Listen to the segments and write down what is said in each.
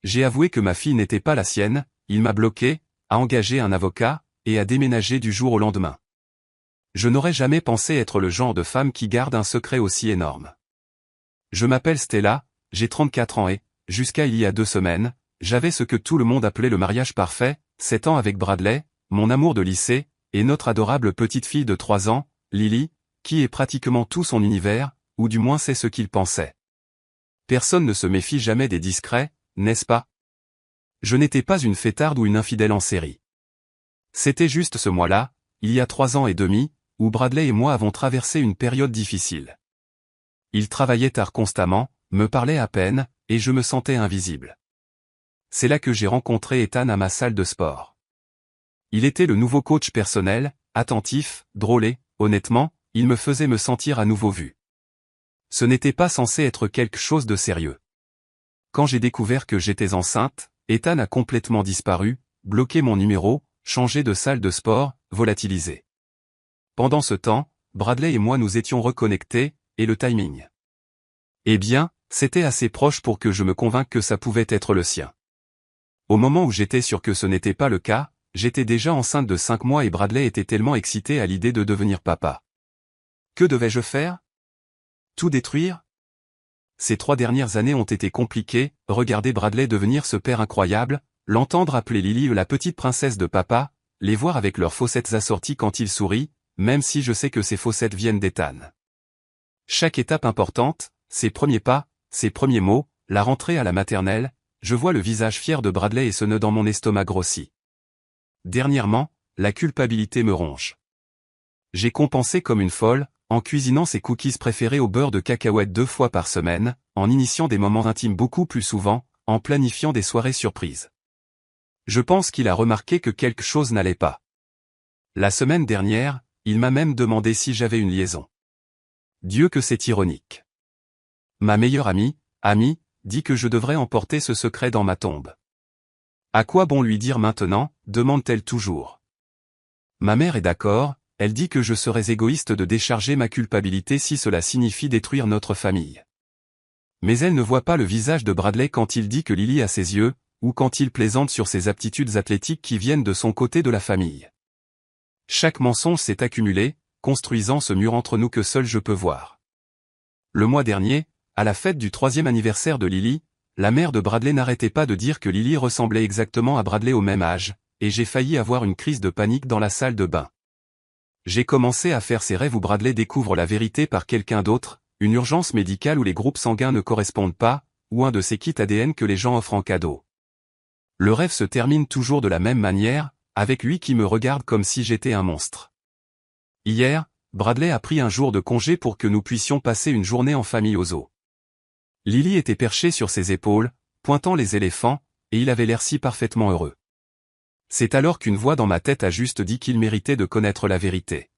j'ai avoué que ma fille n'était pas la sienne, il m'a bloqué, a engagé un avocat, et a déménagé du jour au lendemain. Je n'aurais jamais pensé être le genre de femme qui garde un secret aussi énorme. Je m'appelle Stella, j'ai 34 ans et, jusqu'à il y a 2 semaines, j'avais ce que tout le monde appelait le mariage parfait, 7 ans avec Bradley, mon amour de lycée, et notre adorable petite fille de 3 ans, Lily, qui est pratiquement tout son univers, ou du moins c'est ce qu'il pensait. Personne ne se méfie jamais des discrets, n'est-ce pas? Je n'étais pas une fêtarde ou une infidèle en série. C'était juste ce mois-là, il y a 3 ans et demi, où Bradley et moi avons traversé une période difficile. Il travaillait tard constamment, me parlait à peine, et je me sentais invisible. C'est là que j'ai rencontré Ethan à ma salle de sport. Il était le nouveau coach personnel, attentif, drôle et, honnêtement, il me faisait me sentir à nouveau vu. Ce n'était pas censé être quelque chose de sérieux. Quand j'ai découvert que j'étais enceinte, Ethan a complètement disparu, bloqué mon numéro, changé de salle de sport, volatilisé. Pendant ce temps, Bradley et moi nous étions reconnectés, et le timing. Eh bien, c'était assez proche pour que je me convainque que ça pouvait être le sien. Au moment où j'étais sûr que ce n'était pas le cas, j'étais déjà enceinte de 5 mois et Bradley était tellement excité à l'idée de devenir papa. Que devais-je faire? Tout détruire? Ces 3 dernières années ont été compliquées, regarder Bradley devenir ce père incroyable, l'entendre appeler Lily la petite princesse de papa, les voir avec leurs fossettes assorties quand il sourit, même si je sais que ces fossettes viennent d'Ethan. Chaque étape importante, ses premiers pas, ses premiers mots, la rentrée à la maternelle, je vois le visage fier de Bradley et ce nœud dans mon estomac grossit. Dernièrement, la culpabilité me ronge. J'ai compensé comme une folle, en cuisinant ses cookies préférés au beurre de cacahuète 2 fois par semaine, en initiant des moments intimes beaucoup plus souvent, en planifiant des soirées surprises. Je pense qu'il a remarqué que quelque chose n'allait pas. La semaine dernière, il m'a même demandé si j'avais une liaison. Dieu que c'est ironique. Ma meilleure amie, dit que je devrais emporter ce secret dans ma tombe. À quoi bon lui dire maintenant, demande-t-elle toujours. Ma mère est d'accord, elle dit que je serais égoïste de décharger ma culpabilité si cela signifie détruire notre famille. Mais elle ne voit pas le visage de Bradley quand il dit que Lily a ses yeux, ou quand il plaisante sur ses aptitudes athlétiques qui viennent de son côté de la famille. Chaque mensonge s'est accumulé, construisant ce mur entre nous que seul je peux voir. Le mois dernier, à la fête du 3e anniversaire de Lily, la mère de Bradley n'arrêtait pas de dire que Lily ressemblait exactement à Bradley au même âge, et j'ai failli avoir une crise de panique dans la salle de bain. J'ai commencé à faire ces rêves où Bradley découvre la vérité par quelqu'un d'autre, une urgence médicale où les groupes sanguins ne correspondent pas, ou un de ces kits ADN que les gens offrent en cadeau. Le rêve se termine toujours de la même manière, avec lui qui me regarde comme si j'étais un monstre. Hier, Bradley a pris un jour de congé pour que nous puissions passer une journée en famille au zoo. Lily était perchée sur ses épaules, pointant les éléphants, et il avait l'air si parfaitement heureux. C'est alors qu'une voix dans ma tête a juste dit qu'il méritait de connaître la vérité.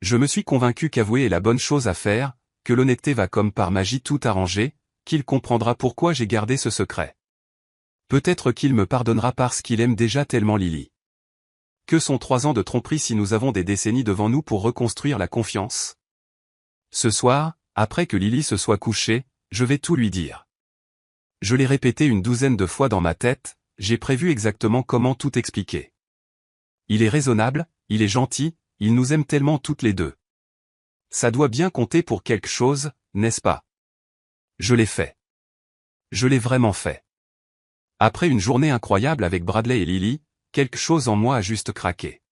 Je me suis convaincu qu'avouer est la bonne chose à faire, que l'honnêteté va comme par magie tout arranger, qu'il comprendra pourquoi j'ai gardé ce secret. Peut-être qu'il me pardonnera parce qu'il aime déjà tellement Lily. Que sont 3 ans de tromperie si nous avons des décennies devant nous pour reconstruire la confiance? Ce soir, après que Lily se soit couchée, je vais tout lui dire. Je l'ai répété une 12aine de fois dans ma tête, j'ai prévu exactement comment tout expliquer. Il est raisonnable, il est gentil, il nous aime tellement toutes les deux. Ça doit bien compter pour quelque chose, n'est-ce pas? Je l'ai fait. Je l'ai vraiment fait. Après une journée incroyable avec Bradley et Lily, quelque chose en moi a juste craqué.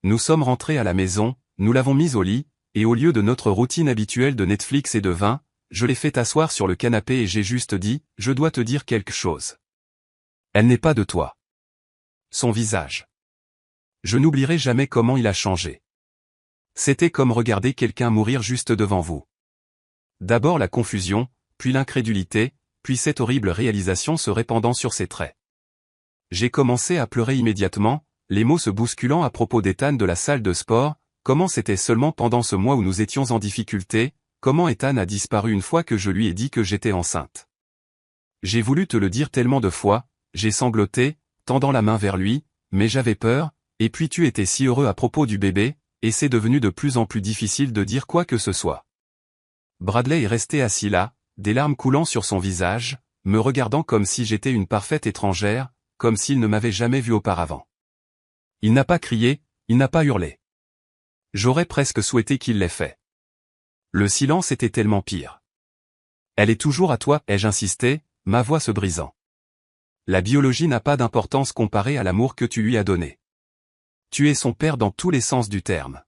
Nous sommes rentrés à la maison, nous l'avons mise au lit, et au lieu de notre routine habituelle de Netflix et de vin, je l'ai fait asseoir sur le canapé et j'ai juste dit, je dois te dire quelque chose. Elle n'est pas de toi. Son visage. Je n'oublierai jamais comment il a changé. C'était comme regarder quelqu'un mourir juste devant vous. D'abord la confusion, puis l'incrédulité, puis cette horrible réalisation se répandant sur ses traits. J'ai commencé à pleurer immédiatement, les mots se bousculant à propos d'Ethan de la salle de sport, comment c'était seulement pendant ce mois où nous étions en difficulté, comment Ethan a disparu une fois que je lui ai dit que j'étais enceinte. J'ai voulu te le dire tellement de fois, j'ai sangloté, tendant la main vers lui, mais j'avais peur, et puis tu étais si heureux à propos du bébé, et c'est devenu de plus en plus difficile de dire quoi que ce soit. Bradley est resté assis là, des larmes coulant sur son visage, me regardant comme si j'étais une parfaite étrangère, comme s'il ne m'avait jamais vu auparavant. Il n'a pas crié, il n'a pas hurlé. J'aurais presque souhaité qu'il l'ait fait. Le silence était tellement pire. Elle est toujours à toi, ai-je insisté, ma voix se brisant. La biologie n'a pas d'importance comparée à l'amour que tu lui as donné. Tu es son père dans tous les sens du terme.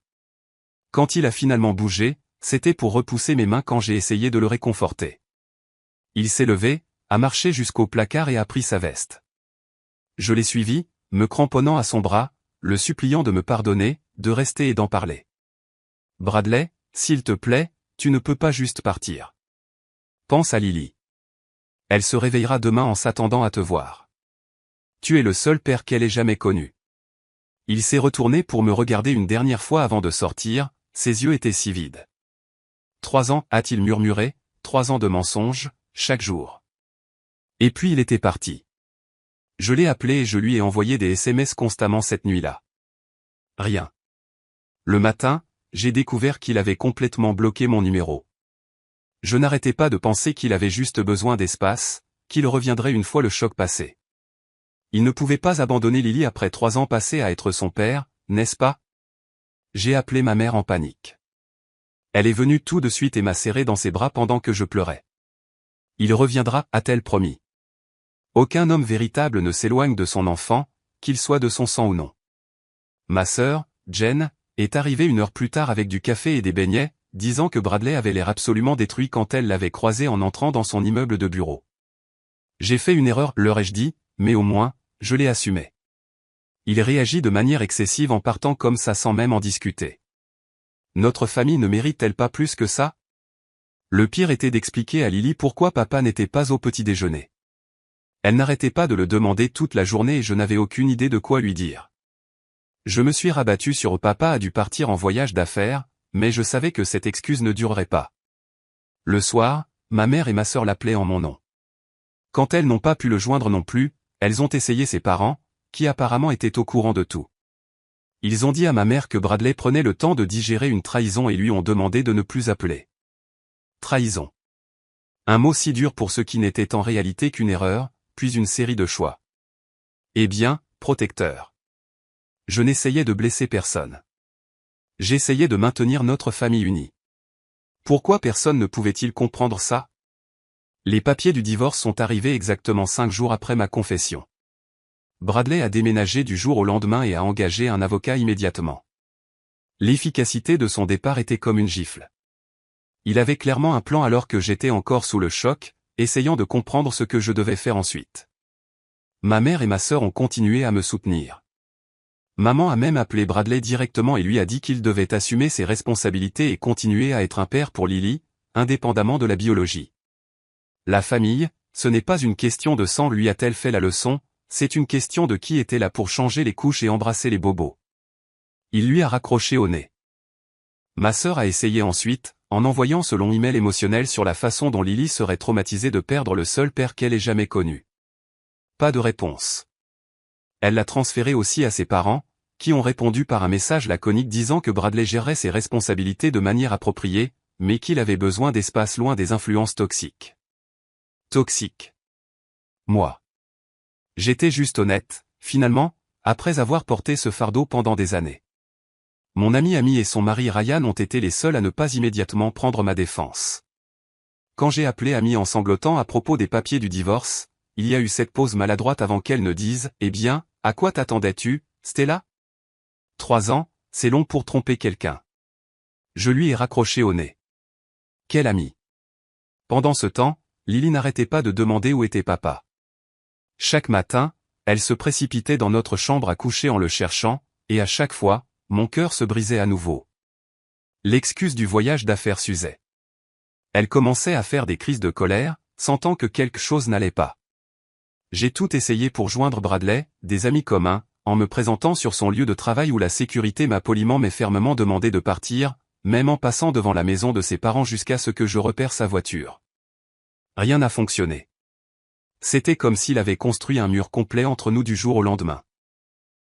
Quand il a finalement bougé, c'était pour repousser mes mains quand j'ai essayé de le réconforter. Il s'est levé, a marché jusqu'au placard et a pris sa veste. Je l'ai suivi, me cramponnant à son bras, le suppliant de me pardonner, de rester et d'en parler. Bradley, s'il te plaît, tu ne peux pas juste partir. Pense à Lily. Elle se réveillera demain en s'attendant à te voir. Tu es le seul père qu'elle ait jamais connu. Il s'est retourné pour me regarder une dernière fois avant de sortir, ses yeux étaient si vides. 3 ans, a-t-il murmuré, 3 ans de mensonges, chaque jour. Et puis il était parti. Je l'ai appelé et je lui ai envoyé des SMS constamment cette nuit-là. Rien. Le matin, j'ai découvert qu'il avait complètement bloqué mon numéro. Je n'arrêtais pas de penser qu'il avait juste besoin d'espace, qu'il reviendrait une fois le choc passé. Il ne pouvait pas abandonner Lily après 3 ans passés à être son père, n'est-ce pas? J'ai appelé ma mère en panique. Elle est venue tout de suite et m'a serré dans ses bras pendant que je pleurais. Il reviendra, a-t-elle promis. Aucun homme véritable ne s'éloigne de son enfant, qu'il soit de son sang ou non. Ma sœur, Jen, est arrivée 1 heure plus tard avec du café et des beignets, disant que Bradley avait l'air absolument détruit quand elle l'avait croisé en entrant dans son immeuble de bureau. J'ai fait une erreur, leur ai-je dit, mais au moins, je l'ai assumé. Il réagit de manière excessive en partant comme ça sans même en discuter. Notre famille ne mérite-t-elle pas plus que ça? Le pire était d'expliquer à Lily pourquoi papa n'était pas au petit déjeuner. Elle n'arrêtait pas de le demander toute la journée et je n'avais aucune idée de quoi lui dire. Je me suis rabattu sur papa a dû partir en voyage d'affaires, mais je savais que cette excuse ne durerait pas. Le soir, ma mère et ma sœur l'appelaient en mon nom. Quand elles n'ont pas pu le joindre non plus, elles ont essayé ses parents, qui apparemment étaient au courant de tout. Ils ont dit à ma mère que Bradley prenait le temps de digérer une trahison et lui ont demandé de ne plus appeler. Trahison. Un mot si dur pour ce qui n'était en réalité qu'une erreur, puis une série de choix. Eh bien, protecteur. Je n'essayais de blesser personne. J'essayais de maintenir notre famille unie. Pourquoi personne ne pouvait-il comprendre ça? Les papiers du divorce sont arrivés exactement 5 jours après ma confession. Bradley a déménagé du jour au lendemain et a engagé un avocat immédiatement. L'efficacité de son départ était comme une gifle. Il avait clairement un plan alors que j'étais encore sous le choc, essayant de comprendre ce que je devais faire ensuite. Ma mère et ma sœur ont continué à me soutenir. Maman a même appelé Bradley directement et lui a dit qu'il devait assumer ses responsabilités et continuer à être un père pour Lily, indépendamment de la biologie. La famille, ce n'est pas une question de sang, lui a-t-elle fait la leçon, c'est une question de qui était là pour changer les couches et embrasser les bobos. Il lui a raccroché au nez. Ma sœur a essayé ensuite, en envoyant ce long email émotionnel sur la façon dont Lily serait traumatisée de perdre le seul père qu'elle ait jamais connu. Pas de réponse. Elle l'a transféré aussi à ses parents, qui ont répondu par un message laconique disant que Bradley gérerait ses responsabilités de manière appropriée, mais qu'il avait besoin d'espace loin des influences toxiques. Toxiques. Moi. J'étais juste honnête, finalement, après avoir porté ce fardeau pendant des années. Mon ami Amy et son mari Ryan ont été les seuls à ne pas immédiatement prendre ma défense. Quand j'ai appelé Amy en sanglotant à propos des papiers du divorce, il y a eu cette pause maladroite avant qu'elle ne dise « Eh bien, à quoi t'attendais-tu, Stella ?» 3 ans, c'est long pour tromper quelqu'un. Je lui ai raccroché au nez. Quel ami. Pendant ce temps, Lily n'arrêtait pas de demander où était papa. Chaque matin, elle se précipitait dans notre chambre à coucher en le cherchant, et à chaque fois, mon cœur se brisait à nouveau. L'excuse du voyage d'affaires s'usait. Elle commençait à faire des crises de colère, sentant que quelque chose n'allait pas. J'ai tout essayé pour joindre Bradley, des amis communs, en me présentant sur son lieu de travail où la sécurité m'a poliment mais fermement demandé de partir, même en passant devant la maison de ses parents jusqu'à ce que je repère sa voiture. Rien n'a fonctionné. C'était comme s'il avait construit un mur complet entre nous du jour au lendemain.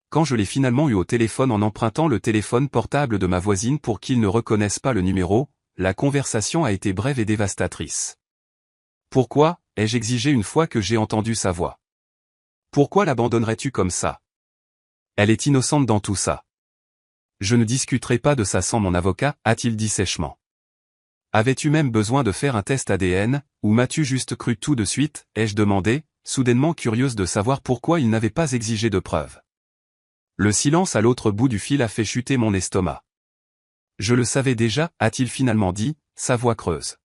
Quand je l'ai finalement eu au téléphone en empruntant le téléphone portable de ma voisine pour qu'il ne reconnaisse pas le numéro, la conversation a été brève et dévastatrice. Pourquoi, ai-je exigé une fois que j'ai entendu sa voix. Pourquoi l'abandonnerais-tu comme ça? Elle est innocente dans tout ça. Je ne discuterai pas de ça sans mon avocat, a-t-il dit sèchement. Avais-tu même besoin de faire un test ADN, ou m'as-tu juste cru tout de suite, ai-je demandé, soudainement curieuse de savoir pourquoi il n'avait pas exigé de preuves. Le silence à l'autre bout du fil a fait chuter mon estomac. Je le savais déjà, a-t-il finalement dit, sa voix creuse.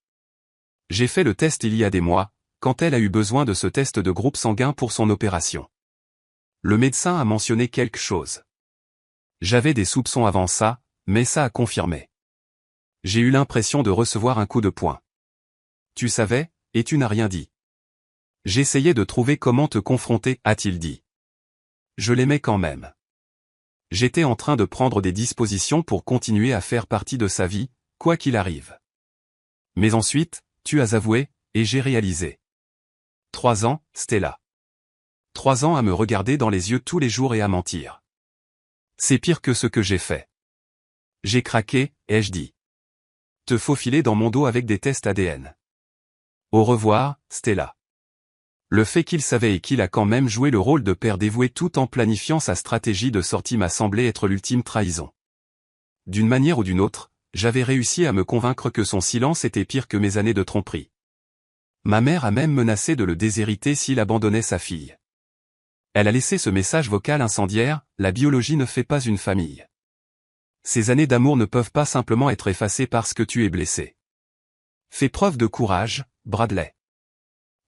J'ai fait le test il y a des mois, quand elle a eu besoin de ce test de groupe sanguin pour son opération. Le médecin a mentionné quelque chose. J'avais des soupçons avant ça, mais ça a confirmé. J'ai eu l'impression de recevoir un coup de poing. Tu savais, et tu n'as rien dit. J'essayais de trouver comment te confronter, a-t-il dit. Je l'aimais quand même. J'étais en train de prendre des dispositions pour continuer à faire partie de sa vie, quoi qu'il arrive. Mais ensuite, tu as avoué, et j'ai réalisé. 3 ans, Stella. 3 ans à me regarder dans les yeux tous les jours et à mentir. C'est pire que ce que j'ai fait. J'ai craqué, ai-je dit. Te faufiler dans mon dos avec des tests ADN. Au revoir, Stella. Le fait qu'il savait et qu'il a quand même joué le rôle de père dévoué tout en planifiant sa stratégie de sortie m'a semblé être l'ultime trahison. D'une manière ou d'une autre, j'avais réussi à me convaincre que son silence était pire que mes années de tromperie. Ma mère a même menacé de le déshériter s'il abandonnait sa fille. Elle a laissé ce message vocal incendiaire, la biologie ne fait pas une famille. Ces années d'amour ne peuvent pas simplement être effacées parce que tu es blessé. Fais preuve de courage, Bradley.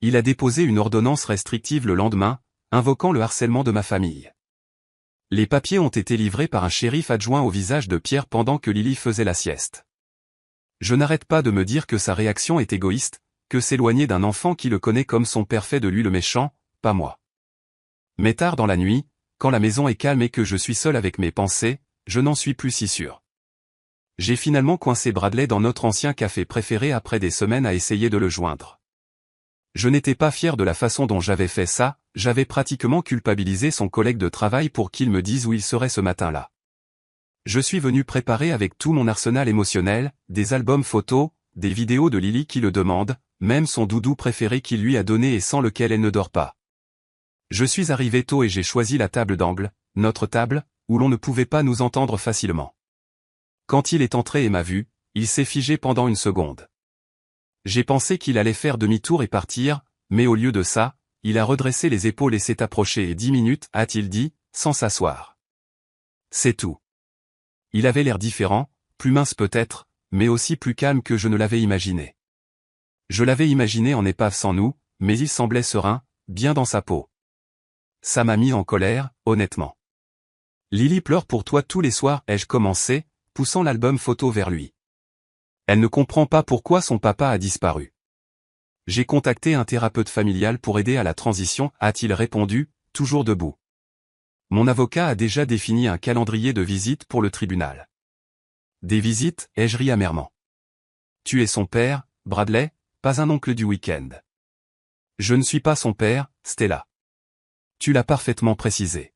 Il a déposé une ordonnance restrictive le lendemain, invoquant le harcèlement de ma famille. Les papiers ont été livrés par un shérif adjoint au visage de Pierre pendant que Lily faisait la sieste. Je n'arrête pas de me dire que sa réaction est égoïste, que s'éloigner d'un enfant qui le connaît comme son père fait de lui le méchant, pas moi. Mais tard dans la nuit, quand la maison est calme et que je suis seul avec mes pensées, je n'en suis plus si sûr. J'ai finalement coincé Bradley dans notre ancien café préféré après des semaines à essayer de le joindre. Je n'étais pas fier de la façon dont j'avais fait ça, j'avais pratiquement culpabilisé son collègue de travail pour qu'il me dise où il serait ce matin-là. Je suis venu préparer avec tout mon arsenal émotionnel, des albums photos, des vidéos de Lily qui le demande, même son doudou préféré qu'il lui a donné et sans lequel elle ne dort pas. Je suis arrivé tôt et j'ai choisi la table d'angle, notre table, où l'on ne pouvait pas nous entendre facilement. Quand il est entré et m'a vu, il s'est figé pendant une seconde. J'ai pensé qu'il allait faire demi-tour et partir, mais au lieu de ça, il a redressé les épaules et s'est approché et 10 minutes, a-t-il dit, sans s'asseoir. C'est tout. Il avait l'air différent, plus mince peut-être, mais aussi plus calme que je ne l'avais imaginé. Je l'avais imaginé en épave sans nous, mais il semblait serein, bien dans sa peau. Ça m'a mis en colère, honnêtement. Lily pleure pour toi tous les soirs, ai-je commencé, poussant l'album photo vers lui. Elle ne comprend pas pourquoi son papa a disparu. J'ai contacté un thérapeute familial pour aider à la transition, a-t-il répondu, toujours debout. Mon avocat a déjà défini un calendrier de visites pour le tribunal. Des visites, ai-je ri amèrement. Tu es son père, Bradley, pas un oncle du week-end. Je ne suis pas son père, Stella. Tu l'as parfaitement précisé.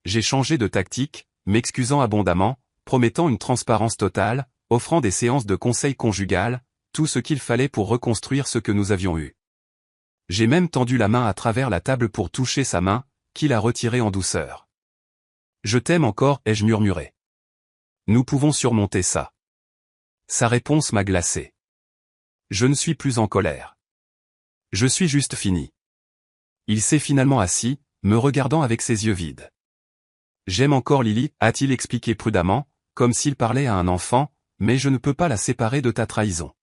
J'ai changé de tactique, m'excusant abondamment, promettant une transparence totale, offrant des séances de conseil conjugal, tout ce qu'il fallait pour reconstruire ce que nous avions eu. J'ai même tendu la main à travers la table pour toucher sa main, qu'il a retirée en douceur. Je t'aime encore, ai-je murmuré. Nous pouvons surmonter ça. Sa réponse m'a glacé. Je ne suis plus en colère. Je suis juste fini. Il s'est finalement assis, me regardant avec ses yeux vides. J'aime encore Lily, a-t-il expliqué prudemment, comme s'il parlait à un enfant, mais je ne peux pas la séparer de ta trahison.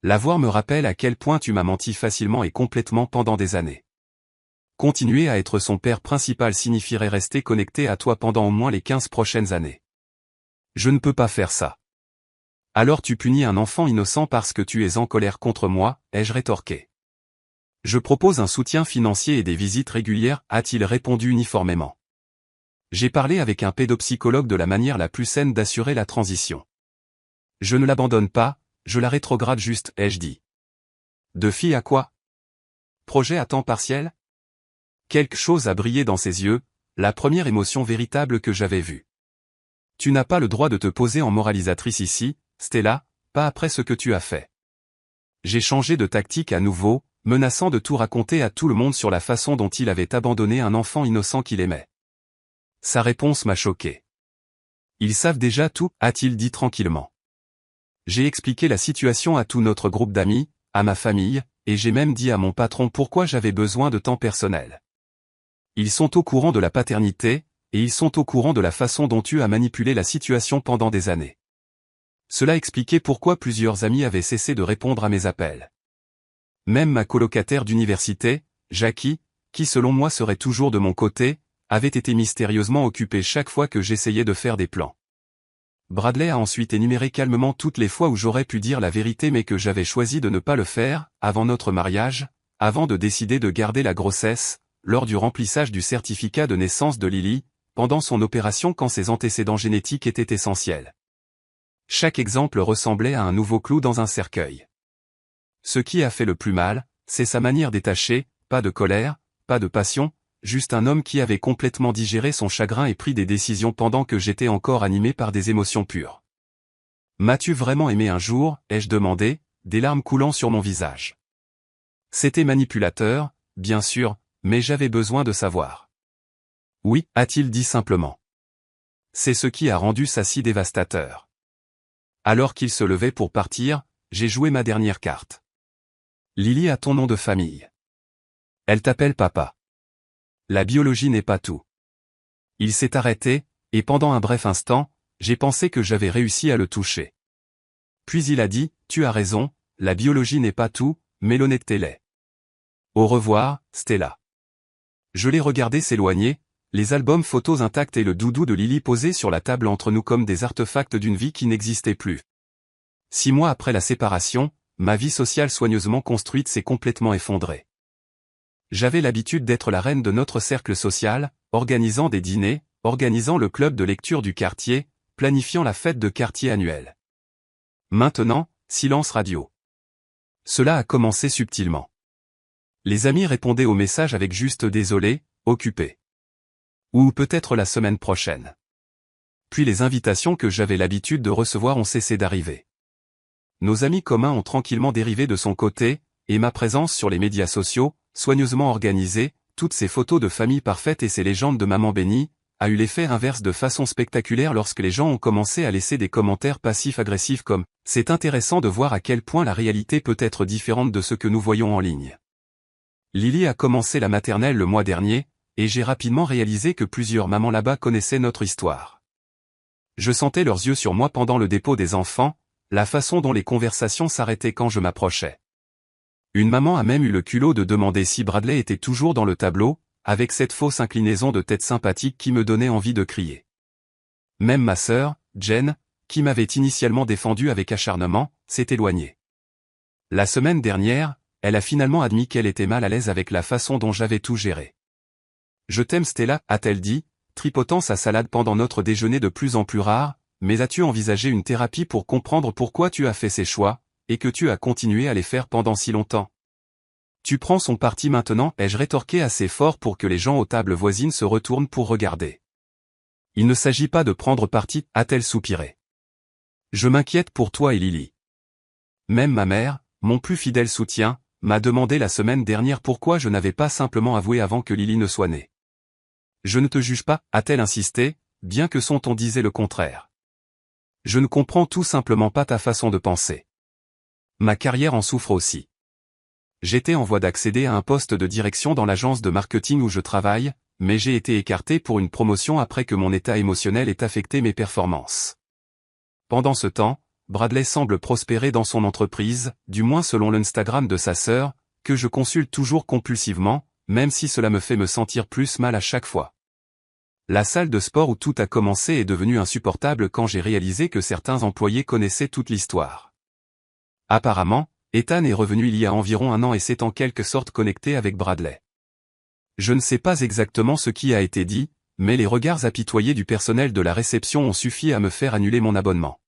La voir me rappelle à quel point tu m'as menti facilement et complètement pendant des années. Continuer à être son père principal signifierait rester connecté à toi pendant au moins les 15 prochaines années. Je ne peux pas faire ça. Alors tu punis un enfant innocent parce que tu es en colère contre moi, ai-je rétorqué. Je propose un soutien financier et des visites régulières, a-t-il répondu uniformément. J'ai parlé avec un pédopsychologue de la manière la plus saine d'assurer la transition. Je ne l'abandonne pas, je la rétrograde juste, ai-je dit. De fille à quoi? Projet à temps partiel? Quelque chose a brillé dans ses yeux, la première émotion véritable que j'avais vue. Tu n'as pas le droit de te poser en moralisatrice ici, Stella, pas après ce que tu as fait. J'ai changé de tactique à nouveau, menaçant de tout raconter à tout le monde sur la façon dont il avait abandonné un enfant innocent qu'il aimait. Sa réponse m'a choqué. Ils savent déjà tout, a-t-il dit tranquillement. J'ai expliqué la situation à tout notre groupe d'amis, à ma famille, et j'ai même dit à mon patron pourquoi j'avais besoin de temps personnel. Ils sont au courant de la paternité, et ils sont au courant de la façon dont tu as manipulé la situation pendant des années. Cela expliquait pourquoi plusieurs amis avaient cessé de répondre à mes appels. Même ma colocataire d'université, Jackie, qui selon moi serait toujours de mon côté, avait été mystérieusement occupée chaque fois que j'essayais de faire des plans. Bradley a ensuite énuméré calmement toutes les fois où j'aurais pu dire la vérité mais que j'avais choisi de ne pas le faire, avant notre mariage, avant de décider de garder la grossesse, lors du remplissage du certificat de naissance de Lily, pendant son opération quand ses antécédents génétiques étaient essentiels. Chaque exemple ressemblait à un nouveau clou dans un cercueil. Ce qui a fait le plus mal, c'est sa manière détachée, pas de colère, pas de passion, juste un homme qui avait complètement digéré son chagrin et pris des décisions pendant que j'étais encore animé par des émotions pures. « M'as-tu vraiment aimé un jour ?» ai-je demandé, des larmes coulant sur mon visage. C'était manipulateur, bien sûr, mais j'avais besoin de savoir. « Oui » a-t-il dit simplement. C'est ce qui a rendu ça si dévastateur. Alors qu'il se levait pour partir, j'ai joué ma dernière carte. « Lily a ton nom de famille. Elle t'appelle papa. La biologie n'est pas tout. » Il s'est arrêté, et pendant un bref instant, j'ai pensé que j'avais réussi à le toucher. Puis il a dit, « Tu as raison, la biologie n'est pas tout, mais l'honnêteté l'est. Au revoir, Stella. » Je l'ai regardé s'éloigner, les albums photos intacts et le doudou de Lily posés sur la table entre nous comme des artefacts d'une vie qui n'existait plus. 6 mois après la séparation, ma vie sociale soigneusement construite s'est complètement effondrée. J'avais l'habitude d'être la reine de notre cercle social, organisant des dîners, organisant le club de lecture du quartier, planifiant la fête de quartier annuelle. Maintenant, silence radio. Cela a commencé subtilement. Les amis répondaient aux messages avec juste désolé, occupé. Ou peut-être la semaine prochaine. Puis les invitations que j'avais l'habitude de recevoir ont cessé d'arriver. Nos amis communs ont tranquillement dérivé de son côté, et ma présence sur les médias sociaux, soigneusement organisée, toutes ces photos de famille parfaite et ces légendes de maman bénie, a eu l'effet inverse de façon spectaculaire lorsque les gens ont commencé à laisser des commentaires passifs-agressifs comme « C'est intéressant de voir à quel point la réalité peut être différente de ce que nous voyons en ligne. » Lily a commencé la maternelle le mois dernier, et j'ai rapidement réalisé que plusieurs mamans là-bas connaissaient notre histoire. Je sentais leurs yeux sur moi pendant le dépôt des enfants, la façon dont les conversations s'arrêtaient quand je m'approchais. Une maman a même eu le culot de demander si Bradley était toujours dans le tableau, avec cette fausse inclinaison de tête sympathique qui me donnait envie de crier. Même ma sœur, Jen, qui m'avait initialement défendu avec acharnement, s'est éloignée. La semaine dernière, elle a finalement admis qu'elle était mal à l'aise avec la façon dont j'avais tout géré. « Je t'aime Stella » a-t-elle dit, tripotant sa salade pendant notre déjeuner de plus en plus rare, mais as-tu envisagé une thérapie pour comprendre pourquoi tu as fait ces choix, et que tu as continué à les faire pendant si longtemps? Tu prends son parti maintenant, ai-je rétorqué assez fort pour que les gens aux tables voisines se retournent pour regarder. Il ne s'agit pas de prendre parti, a-t-elle soupiré. Je m'inquiète pour toi et Lily. Même ma mère, mon plus fidèle soutien, m'a demandé la semaine dernière pourquoi je n'avais pas simplement avoué avant que Lily ne soit née. Je ne te juge pas, a-t-elle insisté, bien que son ton disait le contraire. Je ne comprends tout simplement pas ta façon de penser. Ma carrière en souffre aussi. J'étais en voie d'accéder à un poste de direction dans l'agence de marketing où je travaille, mais j'ai été écarté pour une promotion après que mon état émotionnel ait affecté mes performances. Pendant ce temps, Bradley semble prospérer dans son entreprise, du moins selon l'Instagram de sa sœur, que je consulte toujours compulsivement, même si cela me fait me sentir plus mal à chaque fois. La salle de sport où tout a commencé est devenue insupportable quand j'ai réalisé que certains employés connaissaient toute l'histoire. Apparemment, Ethan est revenu il y a environ 1 an et s'est en quelque sorte connecté avec Bradley. Je ne sais pas exactement ce qui a été dit, mais les regards apitoyés du personnel de la réception ont suffi à me faire annuler mon abonnement.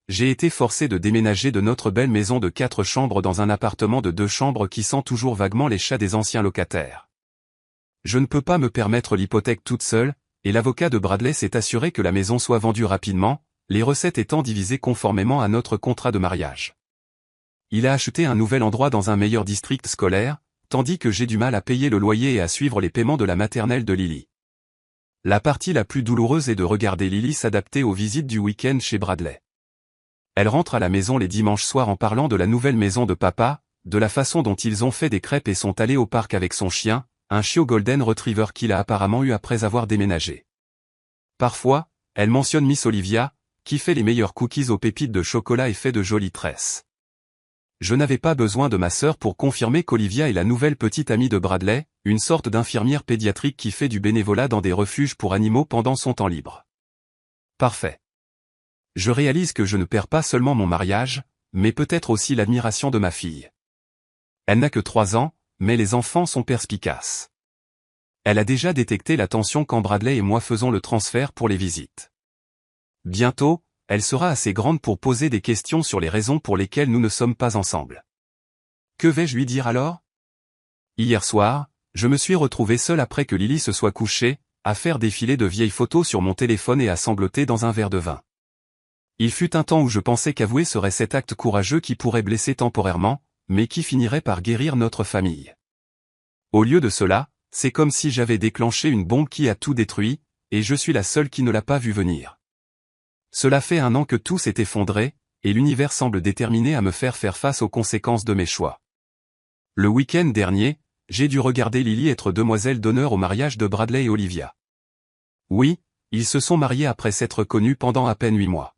J'ai été forcé de déménager de notre belle maison de 4 chambres dans un appartement de 2 chambres qui sent toujours vaguement les chats des anciens locataires. Je ne peux pas me permettre l'hypothèque toute seule, et l'avocat de Bradley s'est assuré que la maison soit vendue rapidement, les recettes étant divisées conformément à notre contrat de mariage. Il a acheté un nouvel endroit dans un meilleur district scolaire, tandis que j'ai du mal à payer le loyer et à suivre les paiements de la maternelle de Lily. La partie la plus douloureuse est de regarder Lily s'adapter aux visites du week-end chez Bradley. Elle rentre à la maison les dimanches soirs en parlant de la nouvelle maison de papa, de la façon dont ils ont fait des crêpes et sont allés au parc avec son chien, un chiot Golden Retriever qu'il a apparemment eu après avoir déménagé. Parfois, elle mentionne Miss Olivia, qui fait les meilleurs cookies aux pépites de chocolat et fait de jolies tresses. Je n'avais pas besoin de ma sœur pour confirmer qu'Olivia est la nouvelle petite amie de Bradley, une sorte d'infirmière pédiatrique qui fait du bénévolat dans des refuges pour animaux pendant son temps libre. Parfait. Je réalise que je ne perds pas seulement mon mariage, mais peut-être aussi l'admiration de ma fille. Elle n'a que 3 ans, mais les enfants sont perspicaces. Elle a déjà détecté la tension quand Bradley et moi faisons le transfert pour les visites. Bientôt, elle sera assez grande pour poser des questions sur les raisons pour lesquelles nous ne sommes pas ensemble. Que vais-je lui dire alors? Hier soir, je me suis retrouvé seul après que Lily se soit couchée, à faire défiler de vieilles photos sur mon téléphone et à sangloter dans un verre de vin. Il fut un temps où je pensais qu'avouer serait cet acte courageux qui pourrait blesser temporairement, mais qui finirait par guérir notre famille. Au lieu de cela, c'est comme si j'avais déclenché une bombe qui a tout détruit, et je suis la seule qui ne l'a pas vu venir. Cela fait 1 an que tout s'est effondré, et l'univers semble déterminé à me faire face aux conséquences de mes choix. Le week-end dernier, j'ai dû regarder Lily être demoiselle d'honneur au mariage de Bradley et Olivia. Oui, ils se sont mariés après s'être connus pendant à peine 8 mois.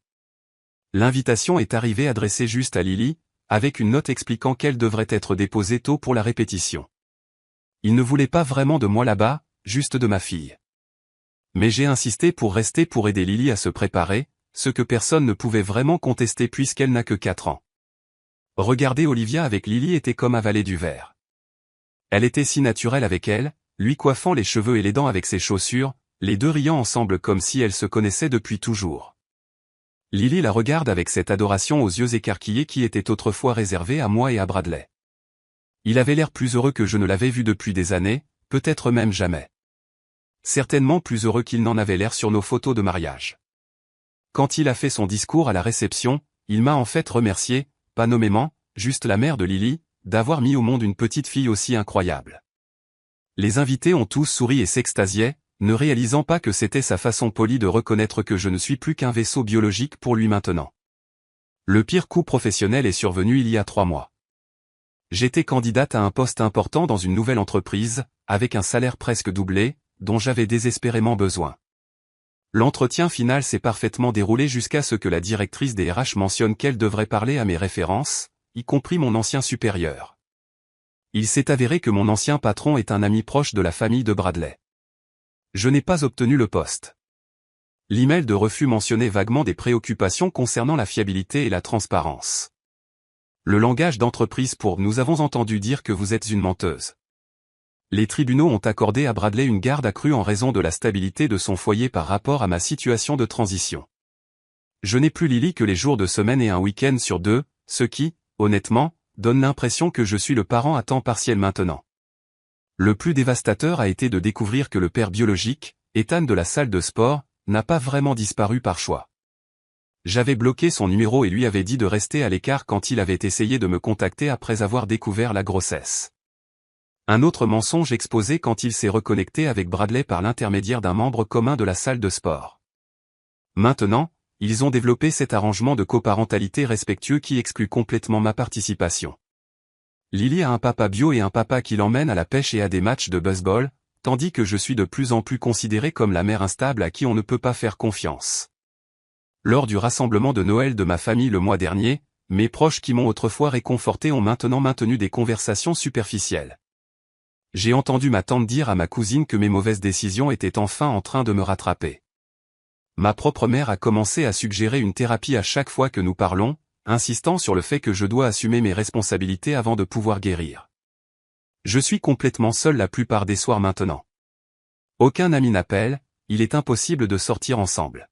L'invitation est arrivée adressée juste à Lily, avec une note expliquant qu'elle devrait être déposée tôt pour la répétition. Ils ne voulaient pas vraiment de moi là-bas, juste de ma fille. Mais j'ai insisté pour rester pour aider Lily à se préparer, ce que personne ne pouvait vraiment contester puisqu'elle n'a que 4 ans. Regarder Olivia avec Lily était comme avaler du verre. Elle était si naturelle avec elle, lui coiffant les cheveux et les dents avec ses chaussures, les deux riant ensemble comme si elles se connaissaient depuis toujours. Lily la regarde avec cette adoration aux yeux écarquillés qui était autrefois réservée à moi et à Bradley. Il avait l'air plus heureux que je ne l'avais vu depuis des années, peut-être même jamais. Certainement plus heureux qu'il n'en avait l'air sur nos photos de mariage. Quand il a fait son discours à la réception, il m'a en fait remercié, pas nommément, juste la mère de Lily, d'avoir mis au monde une petite fille aussi incroyable. Les invités ont tous souri et s'extasiaient, ne réalisant pas que c'était sa façon polie de reconnaître que je ne suis plus qu'un vaisseau biologique pour lui maintenant. Le pire coup professionnel est survenu il y a 3 mois. J'étais candidate à un poste important dans une nouvelle entreprise, avec un salaire presque doublé, dont j'avais désespérément besoin. L'entretien final s'est parfaitement déroulé jusqu'à ce que la directrice des RH mentionne qu'elle devrait parler à mes références, y compris mon ancien supérieur. Il s'est avéré que mon ancien patron est un ami proche de la famille de Bradley. Je n'ai pas obtenu le poste. L'email de refus mentionnait vaguement des préoccupations concernant la fiabilité et la transparence. Le langage d'entreprise pour « nous avons entendu dire que vous êtes une menteuse ». Les tribunaux ont accordé à Bradley une garde accrue en raison de la stabilité de son foyer par rapport à ma situation de transition. Je n'ai plus Lily que les jours de semaine et un week-end sur 2, ce qui, honnêtement, donne l'impression que je suis le parent à temps partiel maintenant. Le plus dévastateur a été de découvrir que le père biologique, Ethan de la salle de sport, n'a pas vraiment disparu par choix. J'avais bloqué son numéro et lui avais dit de rester à l'écart quand il avait essayé de me contacter après avoir découvert la grossesse. Un autre mensonge exposé quand il s'est reconnecté avec Bradley par l'intermédiaire d'un membre commun de la salle de sport. Maintenant, ils ont développé cet arrangement de coparentalité respectueux qui exclut complètement ma participation. Lily a un papa bio et un papa qui l'emmène à la pêche et à des matchs de baseball, tandis que je suis de plus en plus considéré comme la mère instable à qui on ne peut pas faire confiance. Lors du rassemblement de Noël de ma famille le mois dernier, mes proches qui m'ont autrefois réconforté ont maintenant maintenu des conversations superficielles. J'ai entendu ma tante dire à ma cousine que mes mauvaises décisions étaient enfin en train de me rattraper. Ma propre mère a commencé à suggérer une thérapie à chaque fois que nous parlons, insistant sur le fait que je dois assumer mes responsabilités avant de pouvoir guérir. Je suis complètement seul la plupart des soirs maintenant. Aucun ami n'appelle, il est impossible de sortir ensemble.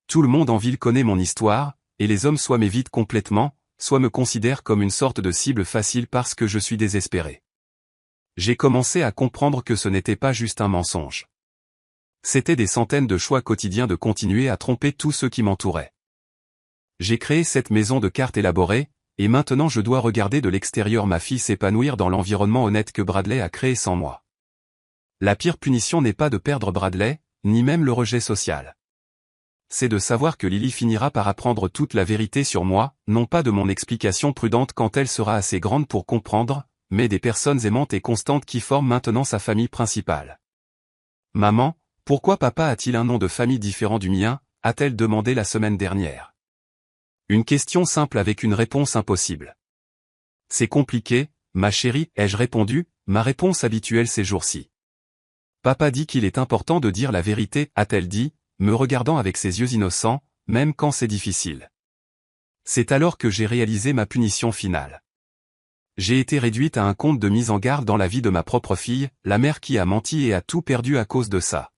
Tout le monde en ville connaît mon histoire, et les hommes soit m'évitent complètement, soit me considèrent comme une sorte de cible facile parce que je suis désespéré. J'ai commencé à comprendre que ce n'était pas juste un mensonge. C'était des centaines de choix quotidiens de continuer à tromper tous ceux qui m'entouraient. J'ai créé cette maison de cartes élaborée, et maintenant je dois regarder de l'extérieur ma fille s'épanouir dans l'environnement honnête que Bradley a créé sans moi. La pire punition n'est pas de perdre Bradley, ni même le rejet social. C'est de savoir que Lily finira par apprendre toute la vérité sur moi, non pas de mon explication prudente quand elle sera assez grande pour comprendre, mais des personnes aimantes et constantes qui forment maintenant sa famille principale. Maman, pourquoi papa a-t-il un nom de famille différent du mien, a-t-elle demandé la semaine dernière. Une question simple avec une réponse impossible. C'est compliqué, ma chérie, ai-je répondu, ma réponse habituelle ces jours-ci. Papa dit qu'il est important de dire la vérité, a-t-elle dit, me regardant avec ses yeux innocents, même quand c'est difficile. C'est alors que j'ai réalisé ma punition finale. J'ai été réduite à un compte de mise en garde dans la vie de ma propre fille, la mère qui a menti et a tout perdu à cause de ça.